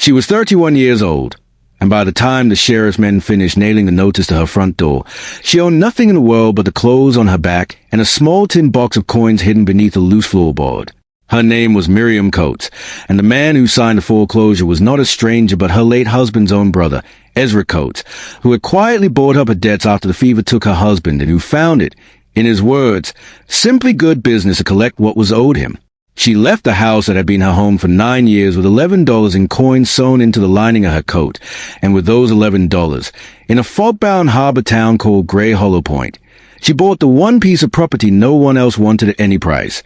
She was 31 years old, and by the time the sheriff's men finished nailing the notice to her front door, she owned nothing in the world but the clothes on her back and a small tin box of coins hidden beneath a loose floorboard. Her name was Miriam Coates, and the man who signed the foreclosure was not a stranger but her late husband's own brother, Ezra Coates, who had quietly bought up her debts after the fever took her husband and who found it, in his words, simply good business to collect what was owed him. She left the house that had been her home for 9 years with $11 in coins sewn into the lining of her coat, and with those $11, in a fog-bound harbor town called Gray Hollow Point, she bought the one piece of property no one else wanted at any price.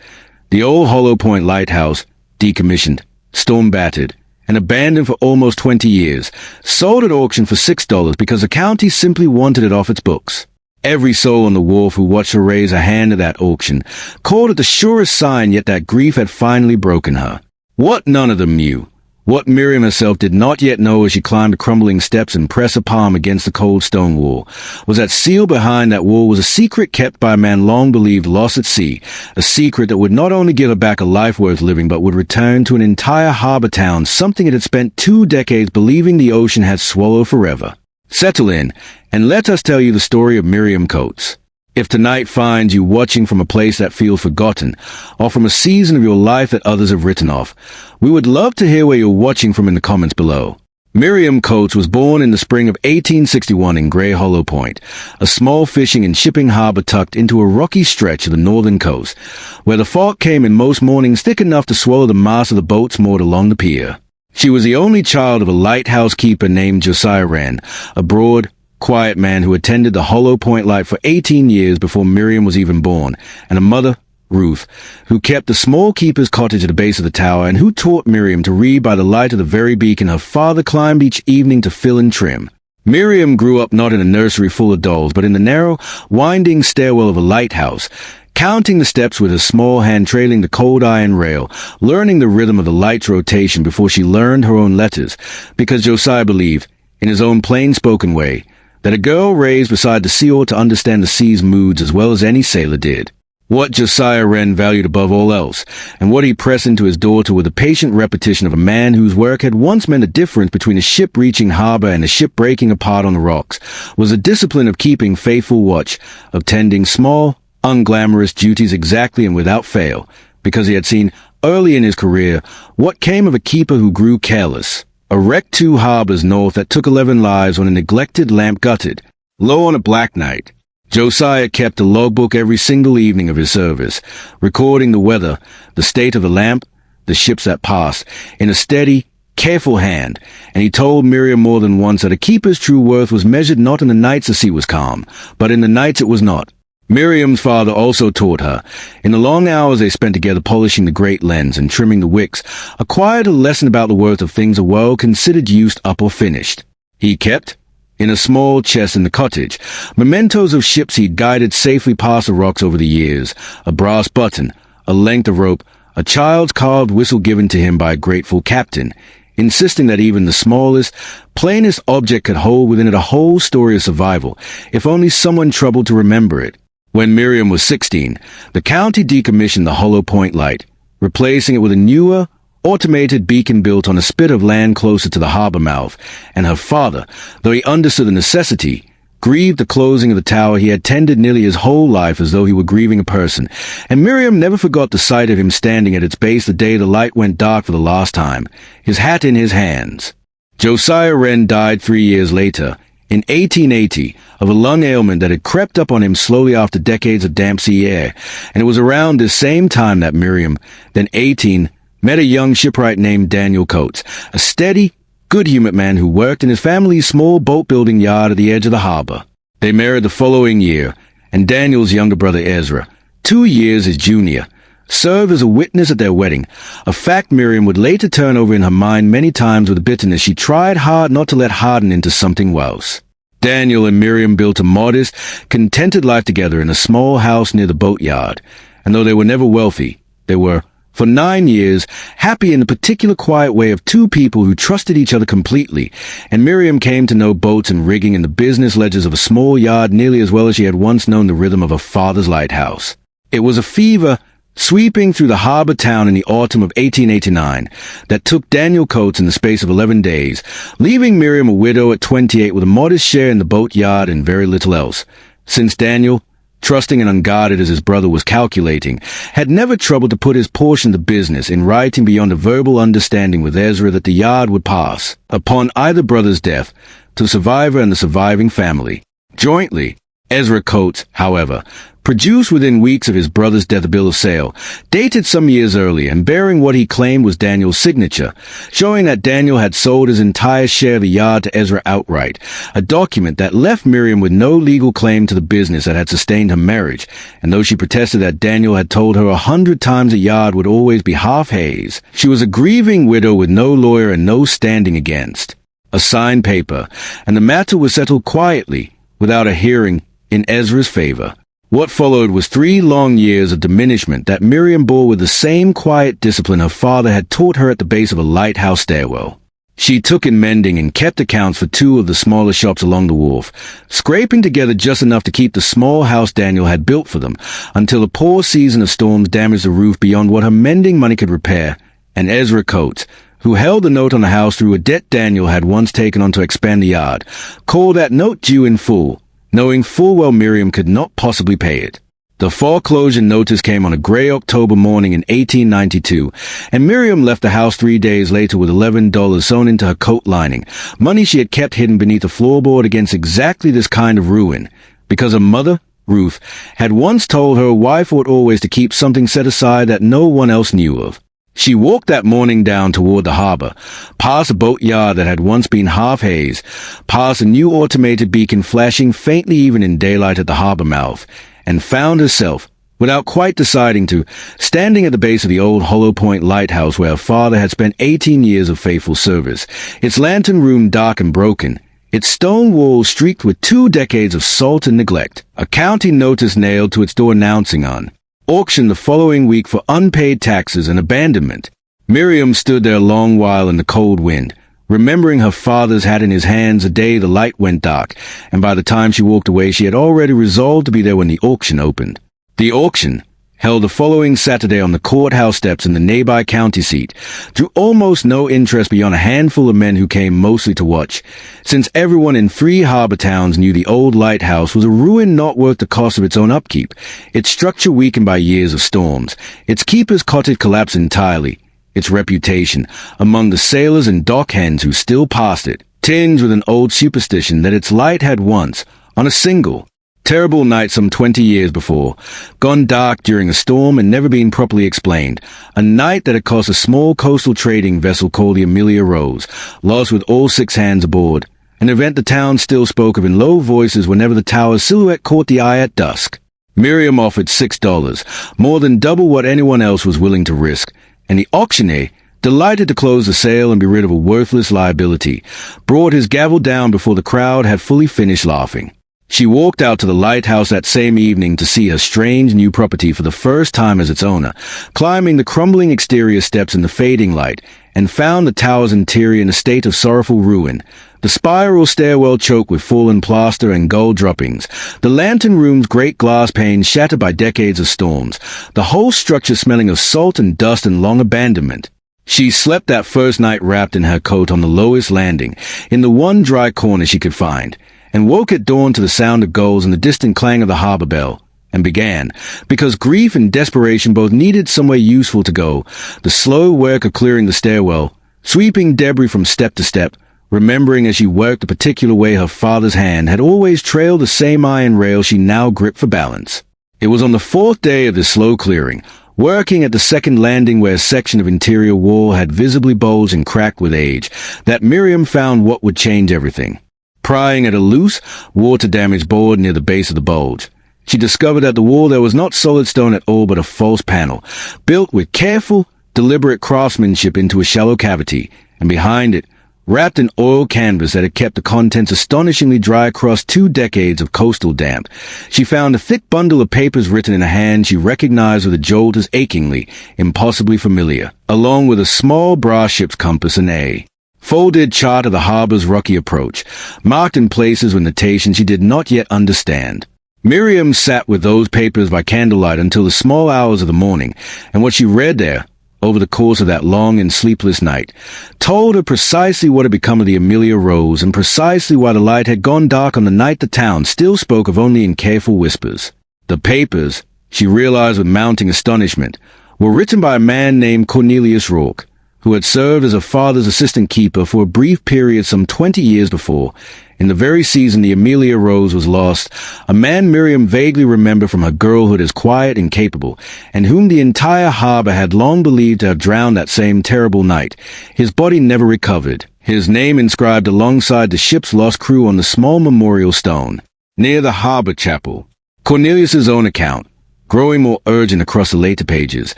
The old Hollow Point Lighthouse, decommissioned, storm-battered, and abandoned for almost 20 years, sold at auction for $6 because the county simply wanted it off its books. Every soul on the wharf who watched her raise a hand at that auction called it the surest sign yet that grief had finally broken her. What none of them knew, what Miriam herself did not yet know as she climbed the crumbling steps and pressed a palm against the cold stone wall, was that sealed behind that wall was a secret kept by a man long believed lost at sea, a secret that would not only give her back a life worth living but would return to an entire harbor town something it had spent 2 decades believing the ocean had swallowed forever. Settle in, and let us tell you the story of Miriam Coates. If tonight finds you watching from a place that feels forgotten, or from a season of your life that others have written off, we would love to hear where you're watching from in the comments below. Miriam Coates was born in the spring of 1861 in Gray Hollow Point, a small fishing and shipping harbor tucked into a rocky stretch of the northern coast, where the fog came in most mornings thick enough to swallow the masts of the boats moored along the pier. She was the only child of a lighthouse keeper named Josiah Wren, a broad, quiet man who attended the Hollow Point Light for 18 years before Miriam was even born, and a mother, Ruth, who kept the small keeper's cottage at the base of the tower and who taught Miriam to read by the light of the very beacon her father climbed each evening to fill and trim. Miriam grew up not in a nursery full of dolls, but in the narrow, winding stairwell of a lighthouse, counting the steps with her small hand trailing the cold iron rail, learning the rhythm of the light's rotation before she learned her own letters, because Josiah believed, in his own plain-spoken way, that a girl raised beside the sea ought to understand the sea's moods as well as any sailor did. What Josiah Wren valued above all else, and what he pressed into his daughter with the patient repetition of a man whose work had once meant a difference between a ship reaching harbor and a ship breaking apart on the rocks, was the discipline of keeping faithful watch, of tending small, unglamorous duties exactly and without fail, because he had seen early in his career what came of a keeper who grew careless, a wrecked 2 harbors north that took 11 lives when a neglected lamp gutted. Low on a black night, Josiah kept a logbook every single evening of his service, recording the weather, the state of the lamp, the ships that passed, in a steady, careful hand, and he told Miriam more than once that a keeper's true worth was measured not in the nights the sea was calm, but in the nights it was not. Miriam's father also taught her, in the long hours they spent together polishing the great lens and trimming the wicks, acquired a lesson about the worth of things a well considered used up or finished. He kept, in a small chest in the cottage, mementos of ships he'd guided safely past the rocks over the years, a brass button, a length of rope, a child's carved whistle given to him by a grateful captain, insisting that even the smallest, plainest object could hold within it a whole story of survival, if only someone troubled to remember it. When Miriam was 16, the county decommissioned the Hollow Point Light, replacing it with a newer, automated beacon built on a spit of land closer to the harbor mouth, and her father, though he understood the necessity, grieved the closing of the tower he had tended nearly his whole life as though he were grieving a person, and Miriam never forgot the sight of him standing at its base the day the light went dark for the last time, his hat in his hands. Josiah Wren died 3 years later, in 1880, of a lung ailment that had crept up on him slowly after decades of damp sea air, and it was around this same time that Miriam, then 18, met a young shipwright named Daniel Coates, a steady, good-humored man who worked in his family's small boat-building yard at the edge of the harbor. They married the following year, and Daniel's younger brother Ezra, 2 years his junior, served as a witness at their wedding, a fact Miriam would later turn over in her mind many times with bitterness she tried hard not to let harden into something else. Daniel and Miriam built a modest, contented life together in a small house near the boatyard, and though they were never wealthy, they were, for 9 years, happy in the particular quiet way of 2 people who trusted each other completely, and Miriam came to know boats and rigging and the business ledgers of a small yard nearly as well as she had once known the rhythm of her father's lighthouse. It was a fever, sweeping through the harbor town in the autumn of 1889 that took Daniel Coates in the space of 11 days, leaving Miriam a widow at 28 with a modest share in the boatyard and very little else. Since Daniel, trusting and unguarded as his brother was calculating, had never troubled to put his portion of the business in writing beyond a verbal understanding with Ezra that the yard would pass, upon either brother's death, to the survivor and the surviving family. Jointly, Ezra Coates, however, produced within weeks of his brother's death a bill of sale, dated some years earlier and bearing what he claimed was Daniel's signature, showing that Daniel had sold his entire share of the yard to Ezra outright, a document that left Miriam with no legal claim to the business that had sustained her marriage, and though she protested that Daniel had told her 100 times the yard would always be half haze, she was a grieving widow with no lawyer and no standing against. A signed paper, and the matter was settled quietly, without a hearing, in Ezra's favor. What followed was 3 long years of diminishment that Miriam bore with the same quiet discipline her father had taught her at the base of a lighthouse stairwell. She took in mending and kept accounts for 2 of the smaller shops along the wharf, scraping together just enough to keep the small house Daniel had built for them, until a poor season of storms damaged the roof beyond what her mending money could repair, and Ezra Coates, who held the note on the house through a debt Daniel had once taken on to expand the yard, called that note due in full, knowing full well Miriam could not possibly pay it. The foreclosure notice came on a gray October morning in 1892, and Miriam left the house 3 days later with $11 sewn into her coat lining, money she had kept hidden beneath a floorboard against exactly this kind of ruin, because her mother, Ruth, had once told her wife ought always to keep something set aside that no one else knew of. She walked that morning down toward the harbor, past a boatyard that had once been half haze, past a new automated beacon flashing faintly even in daylight at the harbor mouth, and found herself, without quite deciding to, standing at the base of the old Hollow Point Lighthouse where her father had spent 18 years of faithful service, its lantern room dark and broken, its stone walls streaked with 2 decades of salt and neglect, a county notice nailed to its door announcing on auction the following week for unpaid taxes and abandonment. Miriam stood there a long while in the cold wind, remembering her father's hat in his hands the day the light went dark, and by the time she walked away she had already resolved to be there when the auction opened. The auction, held the following Saturday on the courthouse steps in the nearby county seat, drew almost no interest beyond a handful of men who came mostly to watch, since everyone in 3 harbor towns knew the old lighthouse was a ruin not worth the cost of its own upkeep, its structure weakened by years of storms, its keeper's cottage collapsed entirely, its reputation, among the sailors and dock hands who still passed it, tinged with an old superstition that its light had once, on a single, terrible night some 20 years before, gone dark during a storm and never been properly explained, a night that had cost a small coastal trading vessel called the Amelia Rose, lost with all 6 hands aboard, an event the town still spoke of in low voices whenever the tower's silhouette caught the eye at dusk. Miriam offered $6, more than double what anyone else was willing to risk, and the auctioneer, delighted to close the sale and be rid of a worthless liability, brought his gavel down before the crowd had fully finished laughing. She walked out to the lighthouse that same evening to see her strange new property for the first time as its owner, climbing the crumbling exterior steps in the fading light, and found the tower's interior in a state of sorrowful ruin, the spiral stairwell choked with fallen plaster and gold droppings, the lantern room's great glass panes shattered by decades of storms, the whole structure smelling of salt and dust and long abandonment. She slept that first night wrapped in her coat on the lowest landing, in the one dry corner she could find, and woke at dawn to the sound of gulls and the distant clang of the harbor bell, and began, because grief and desperation both needed somewhere useful to go, the slow work of clearing the stairwell, sweeping debris from step to step, remembering as she worked the particular way her father's hand had always trailed the same iron rail she now gripped for balance. It was on the 4th day of this slow clearing, working at the second landing where a section of interior wall had visibly bulged and cracked with age, that Miriam found what would change everything. Prying at a loose, water-damaged board near the base of the bulge, she discovered that the wall there was not solid stone at all but a false panel, built with careful, deliberate craftsmanship into a shallow cavity, and behind it, wrapped in oiled canvas that had kept the contents astonishingly dry across 2 decades of coastal damp, she found a thick bundle of papers written in a hand she recognized with a jolt as achingly, impossibly familiar, along with a small brass ship's compass and a folded chart of the harbor's rocky approach, marked in places with notation she did not yet understand. Miriam sat with those papers by candlelight until the small hours of the morning, and what she read there, over the course of that long and sleepless night, told her precisely what had become of the Amelia Rose and precisely why the light had gone dark on the night the town still spoke of only in careful whispers. The papers, she realized with mounting astonishment, were written by a man named Cornelius Rourke, who had served as her father's assistant keeper for a brief period some 20 years before. In the very season the Amelia Rose was lost, a man Miriam vaguely remembered from her girlhood as quiet and capable, and whom the entire harbor had long believed to have drowned that same terrible night. His body never recovered, his name inscribed alongside the ship's lost crew on the small memorial stone, near the harbor chapel. Cornelius's own account, growing more urgent across the later pages,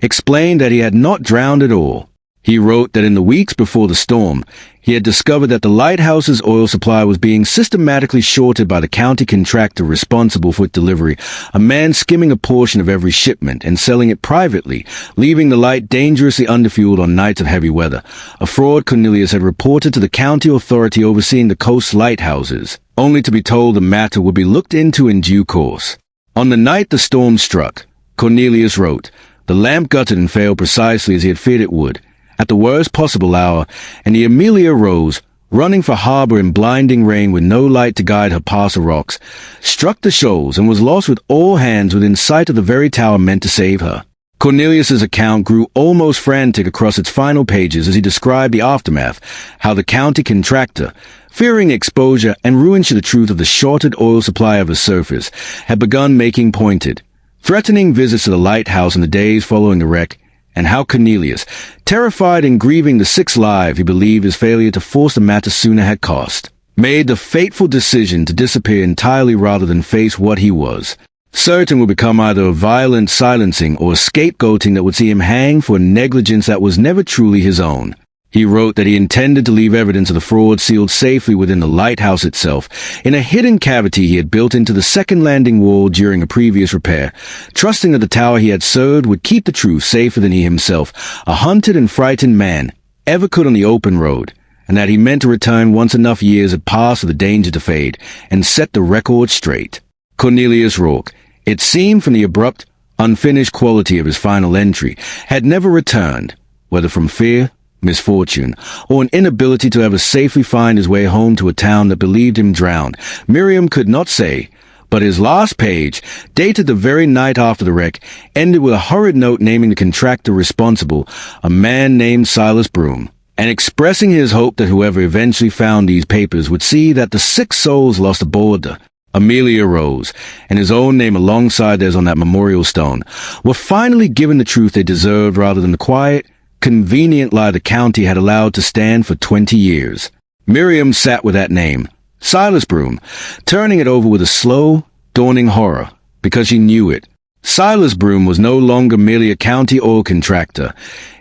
explained that he had not drowned at all. He wrote that in the weeks before the storm, he had discovered that the Lighthouse's oil supply was being systematically shorted by the county contractor responsible for its delivery, a man skimming a portion of every shipment and selling it privately, leaving the light dangerously underfueled on nights of heavy weather, a fraud Cornelius had reported to the county authority overseeing the coast's lighthouses, only to be told the matter would be looked into in due course. On the night the storm struck, Cornelius wrote, the lamp gutted and failed precisely as he had feared it would, at the worst possible hour, and the Amelia Rose, running for harbor in blinding rain with no light to guide her past the rocks, struck the shoals and was lost with all hands within sight of the very tower meant to save her. Cornelius's account grew almost frantic across its final pages as he described the aftermath, how the county contractor, fearing exposure and ruin to the truth of the shorted oil supply of the surface, had begun making pointed, threatening visits to the lighthouse in the days following the wreck, and how Cornelius, terrified and grieving the 6 lives he believed his failure to force the matter sooner had cost, made the fateful decision to disappear entirely rather than face what he was certain would become either a violent silencing or a scapegoating that would see him hang for negligence that was never truly his own. He wrote that he intended to leave evidence of the fraud sealed safely within the lighthouse itself, in a hidden cavity he had built into the second landing wall during a previous repair, trusting that the tower he had served would keep the truth safer than he himself, a hunted and frightened man, ever could on the open road, and that he meant to return once enough years had passed for the danger to fade, and set the record straight. Cornelius Rourke, it seemed from the abrupt, unfinished quality of his final entry, had never returned, whether from fear, misfortune, or an inability to ever safely find his way home to a town that believed him drowned. Miriam could not say, but his last page, dated the very night after the wreck, ended with a hurried note naming the contractor responsible, a man named Silas Broom, and expressing his hope that whoever eventually found these papers would see that the 6 souls lost aboard the Amelia Rose, and his own name alongside theirs on that memorial stone, were finally given the truth they deserved rather than the quiet, convenient lie the county had allowed to stand for 20 years. Miriam sat with that name, Silas Broom, turning it over with a slow, dawning horror, because she knew it. Silas Broom was no longer merely a county oil contractor.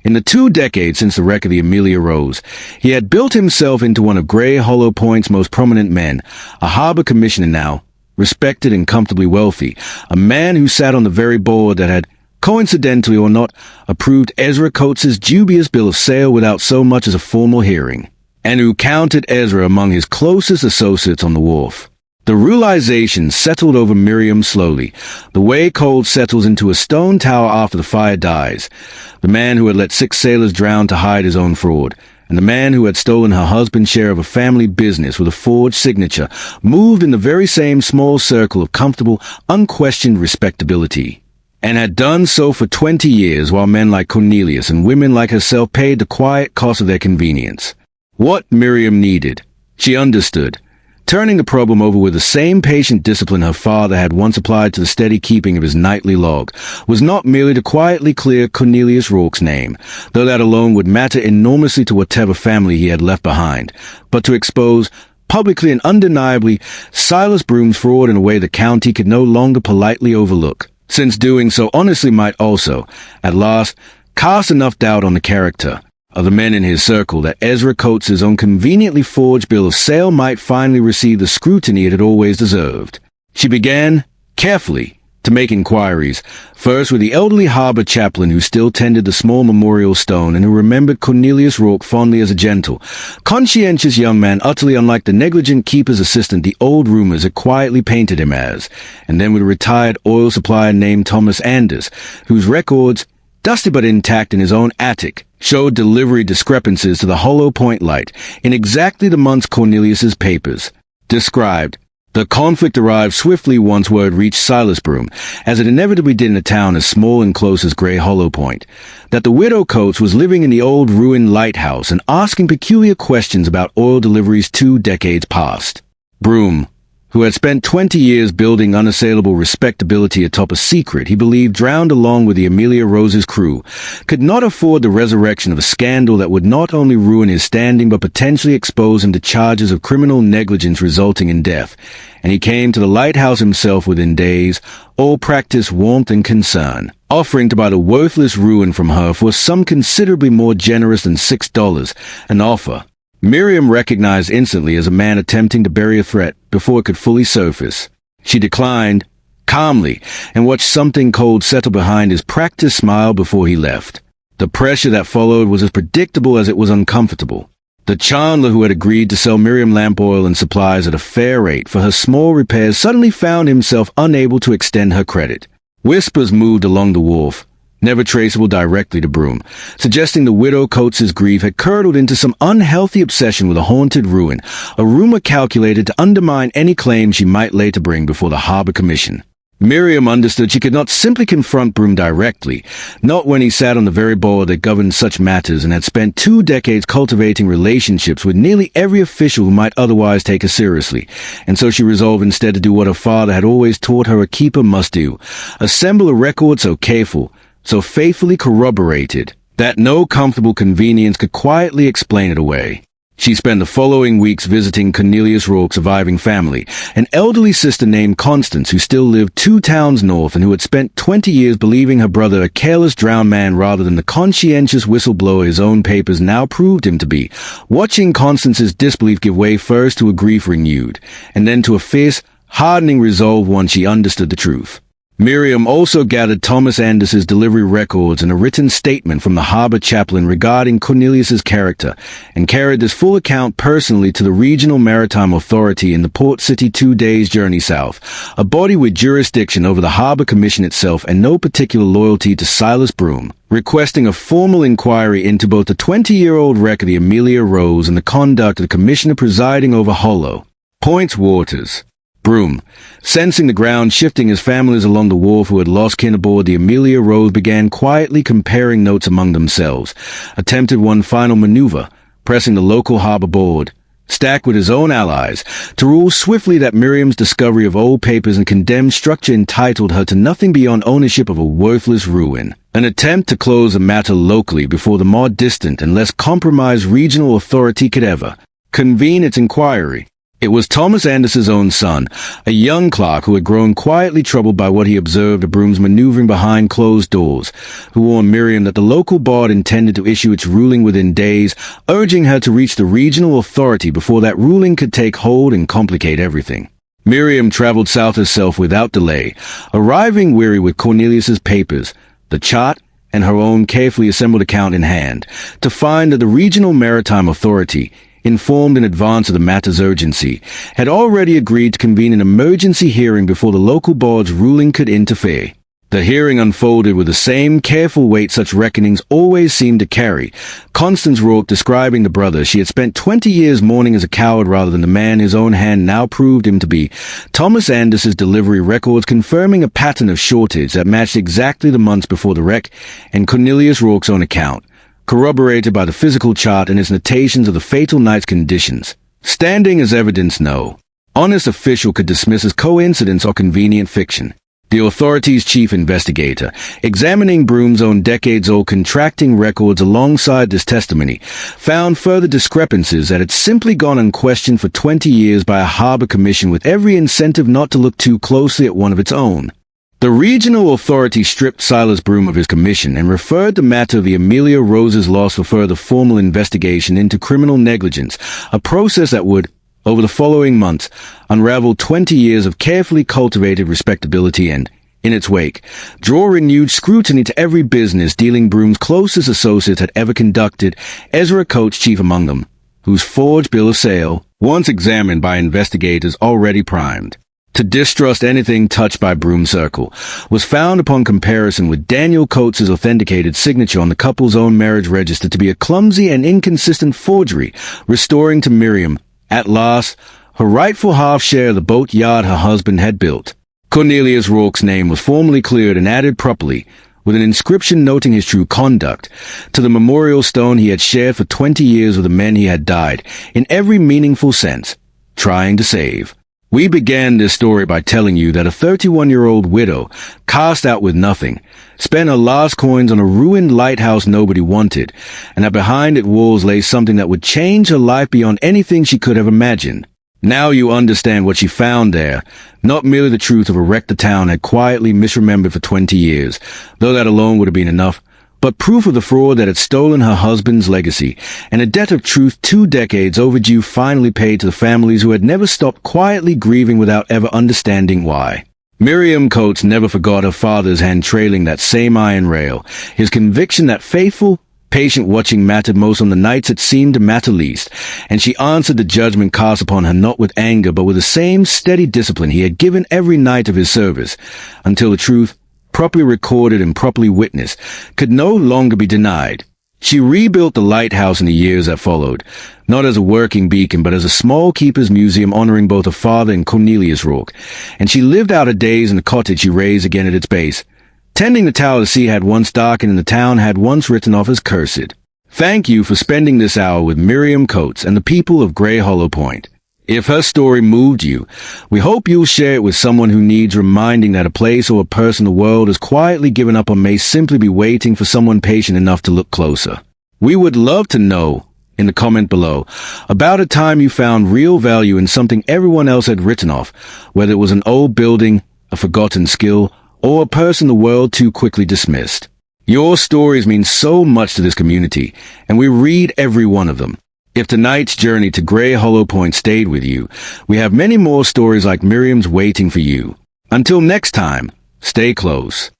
In the 2 decades since the wreck of the Amelia Rose, he had built himself into one of Grey Hollow Point's most prominent men, a harbor commissioner now, respected and comfortably wealthy, a man who sat on the very board that had, coincidentally or not, approved Ezra Coates's dubious bill of sale without so much as a formal hearing, and who counted Ezra among his closest associates on the wharf. The realization settled over Miriam slowly, the way cold settles into a stone tower after the fire dies. The man who had let 6 sailors drown to hide his own fraud, and the man who had stolen her husband's share of a family business with a forged signature, moved in the very same small circle of comfortable, unquestioned respectability, and had done so for 20 years while men like Cornelius and women like herself paid the quiet cost of their convenience. What Miriam needed, she understood, turning the problem over with the same patient discipline her father had once applied to the steady keeping of his nightly log, was not merely to quietly clear Cornelius Rourke's name, though that alone would matter enormously to whatever family he had left behind, but to expose, publicly and undeniably, Silas Broom's fraud in a way the county could no longer politely overlook, since doing so honestly might also, at last, cast enough doubt on the character of the men in his circle that Ezra Coates's own conveniently forged bill of sale might finally receive the scrutiny it had always deserved. She began, carefully, to to make inquiries, first with the elderly harbor chaplain who still tended the small memorial stone and who remembered Cornelius Rourke fondly as a gentle, conscientious young man utterly unlike the negligent keeper's assistant the old rumors had quietly painted him as, and then with a retired oil supplier named Thomas Anders, whose records, dusty but intact in his own attic, showed delivery discrepancies to the Hollow Point Light in exactly the months Cornelius's papers described. The conflict arrived swiftly once word reached Silas Broom, as it inevitably did in a town as small and close as Grey Hollow Point, that the widow Coates was living in the old ruined lighthouse and asking peculiar questions about oil deliveries 2 decades past. Broom, who had spent 20 years building unassailable respectability atop a secret he believed drowned along with the Amelia Rose's crew, could not afford the resurrection of a scandal that would not only ruin his standing but potentially expose him to charges of criminal negligence resulting in death, and he came to the lighthouse himself within days, all practice warmth and concern, offering to buy the worthless ruin from her for a sum considerably more generous than $6, an offer Miriam recognized instantly as a man attempting to bury a threat before it could fully surface. She declined, calmly, and watched something cold settle behind his practiced smile before he left. The pressure that followed was as predictable as it was uncomfortable. The chandler who had agreed to sell Miriam lamp oil and supplies at a fair rate for her small repairs suddenly found himself unable to extend her credit. Whispers moved along the wharf, never traceable directly to Broom, suggesting the widow Coates's grief had curdled into some unhealthy obsession with a haunted ruin, a rumor calculated to undermine any claim she might later bring before the Harbor Commission. Miriam understood she could not simply confront Broom directly, not when he sat on the very board that governed such matters and had spent 2 decades cultivating relationships with nearly every official who might otherwise take her seriously, and so she resolved instead to do what her father had always taught her a keeper must do, assemble a record so careful, so faithfully corroborated, that no comfortable convenience could quietly explain it away. She spent the following weeks visiting Cornelius Rourke's surviving family, an elderly sister named Constance who still lived 2 towns north and who had spent 20 years believing her brother a careless drowned man rather than the conscientious whistleblower his own papers now proved him to be, watching Constance's disbelief give way first to a grief renewed, and then to a fierce, hardening resolve once she understood the truth. Miriam also gathered Thomas Anders's delivery records and a written statement from the harbor chaplain regarding Cornelius's character, and carried this full account personally to the Regional Maritime Authority in the port city 2 days' journey south, a body with jurisdiction over the Harbor Commission itself and no particular loyalty to Silas Broom, requesting a formal inquiry into both the 20-year-old wreck of the Amelia Rose and the conduct of the commissioner presiding over Hollow Point's waters. Broom, sensing the ground shifting as families along the wharf who had lost kin aboard the Amelia Rose began quietly comparing notes among themselves, attempted one final maneuver, pressing the local harbor board, stacked with his own allies, to rule swiftly that Miriam's discovery of old papers and condemned structure entitled her to nothing beyond ownership of a worthless ruin. An attempt to close the matter locally before the more distant and less compromised regional authority could ever convene its inquiry. It was Thomas Anders's own son, a young clerk who had grown quietly troubled by what he observed of Broom's maneuvering behind closed doors, who warned Miriam that the local board intended to issue its ruling within days, urging her to reach the regional authority before that ruling could take hold and complicate everything. Miriam traveled south herself without delay, arriving weary with Cornelius's papers, the chart, and her own carefully assembled account in hand, to find that the Regional Maritime Authority, informed in advance of the matter's urgency, had already agreed to convene an emergency hearing before the local board's ruling could interfere. The hearing unfolded with the same careful weight such reckonings always seemed to carry, Constance Rourke describing the brother she had spent 20 years mourning as a coward rather than the man his own hand now proved him to be, Thomas Anders's delivery records confirming a pattern of shortage that matched exactly the months before the wreck, and Cornelius Rourke's own account, corroborated by the physical chart and its notations of the fatal night's conditions, standing as evidence no honest official could dismiss as coincidence or convenient fiction. The authority's chief investigator, examining Broom's own decades-old contracting records alongside this testimony, found further discrepancies that had simply gone unquestioned for 20 years by a harbor commission with every incentive not to look too closely at one of its own. The regional authority stripped Silas Broom of his commission and referred the matter of the Amelia Rose's loss for further formal investigation into criminal negligence, a process that would, over the following months, unravel 20 years of carefully cultivated respectability and, in its wake, draw renewed scrutiny to every business dealing Broom's closest associates had ever conducted, Ezra Coates chief among them, whose forged bill of sale, once examined by investigators already primed to distrust anything touched by Broom's circle, was found upon comparison with Daniel Coates' authenticated signature on the couple's own marriage register to be a clumsy and inconsistent forgery, restoring to Miriam, at last, her rightful half-share of the boatyard her husband had built. Cornelius Rourke's name was formally cleared and added properly, with an inscription noting his true conduct, to the memorial stone he had shared for 20 years with the men he had died, in every meaningful sense, trying to save. We began this story by telling you that a 31-year-old widow, cast out with nothing, spent her last coins on a ruined lighthouse nobody wanted, and that behind its walls lay something that would change her life beyond anything she could have imagined. Now you understand what she found there, not merely the truth of a wreck the town had quietly misremembered for 20 years, though that alone would have been enough, but proof of the fraud that had stolen her husband's legacy, and a debt of truth 2 decades overdue finally paid to the families who had never stopped quietly grieving without ever understanding why. Miriam Coates never forgot her father's hand trailing that same iron rail, his conviction that faithful, patient watching mattered most on the nights it seemed to matter least, and she answered the judgment cast upon her not with anger but with the same steady discipline he had given every night of his service, until the truth, properly recorded and properly witnessed, could no longer be denied. She rebuilt the lighthouse in the years that followed, not as a working beacon but as a small keeper's museum honoring both her father and Cornelius Rourke, and she lived out her days in the cottage she raised again at its base. Tending the tower the sea had once darkened and the town had once written off as cursed. Thank you for spending this hour with Miriam Coates and the people of Grey Hollow Point. If her story moved you, we hope you'll share it with someone who needs reminding that a place or a person the world has quietly given up on may simply be waiting for someone patient enough to look closer. We would love to know, in the comment below, about a time you found real value in something everyone else had written off, whether it was an old building, a forgotten skill, or a person the world too quickly dismissed. Your stories mean so much to this community, and we read every one of them. If tonight's journey to Grey Hollow Point stayed with you, we have many more stories like Miriam's waiting for you. Until next time, stay close.